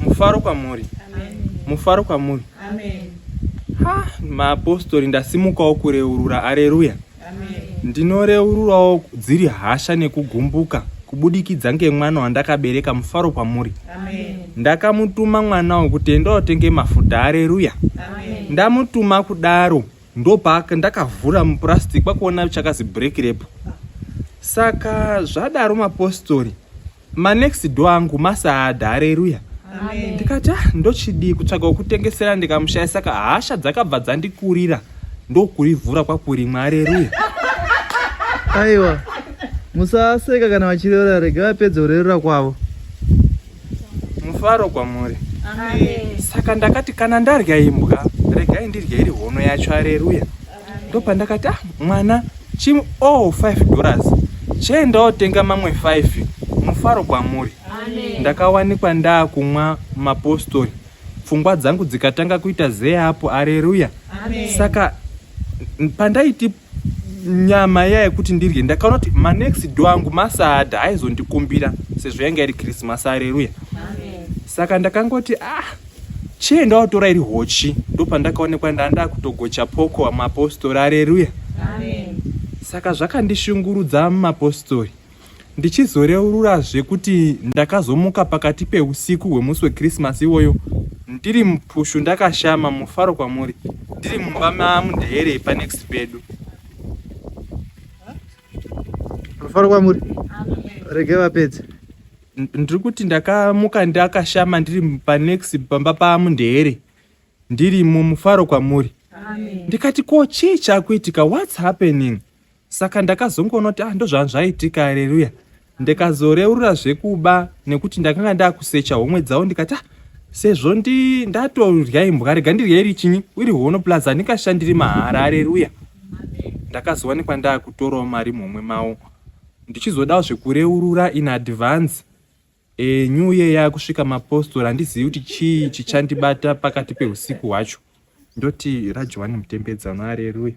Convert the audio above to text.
Mufaro kwamuri. Mufaro kwamuri. Maapostoli ndasimukawo kureurura. Aleluya. Ndinoreururawo dziri hasha nekugumbuka kubudikidza ngemwana wandakabereka. Mufaro kwamuri. Ndakamutuma mwanawo kuti endotenge mafuta. Aleluya. Ndamutuma kudaro ndopaka ndakavhura mupurasitiki kwakuona chakazi break rep. Saka zvadaro mapostori manext door angu masaadha. Aleluya. Ndikati ndochidi kutsvaga kutengesera ndikamushaya, saka hasha dzakabva dzandikurira ndokurivhura kwakurimwa. Aleluya. Aiwa, musaseka kana vachireura, rega vapedze kureurura kwavo. Mufaro kwamuri. Saka ndakati kana ndarya imbwa regai ndirye iri hono yacho. Aleluya. Ndopa ndakati mwana chimu $5 chiendawo tenga mamwe 5. Mufaro kwamuri. Ndakawanikwa ndakumwa mapostori, pfungwa dzangu dzikatanga kuita zeapo. Aleluya. Saka pandaiti nyama yekuti ndirye ndakaona kuti manext door angu masaadha aizondikumbira sezvo yanga iri Christmas. Aleluya. Saka ndakangoti chiendawo tora iri hochi. Ndopandakaonekwa ndanda kutogocha poko wamapostori. Aleluya. Saka zvakandishungurudza mapostori. Ndichizoreurura kuti ndakazomuka pakati peusiku hwemusi weChristmas iwoyo ndiri mupushu ndakashama. Mufaro kwamuri. Ndiri mumba mamundere panext pedu. Mufaro kwamuri. Rege vapedze. Ndiri kuti ndakamuka ndakashama ndiri panext pamba pamundere ndiri mumufaro kwamuri. Ndikati ko chii chakuitika, what's happening? Saka ndakazongoona kuti ndozvangu zvaitika. Aleluya. Ndikazoreurura zvekuba nekuti ndakanga ndakusecha homwe dzavo. Ndikati sezvo ndatorya imbwa rega ndirye iri chinyi iri hono plaza ndikashandiri mahara. Aleluya. Ndakazowanikwa ndakutorawo mari momwe mawo ndichizodawo zvekureurura in advance. New year yakusvika mapostori, handizivi kuti chii chichandibata pakati peusiku hwacho. Ndoti raJohani mutembedzano. Aleluya.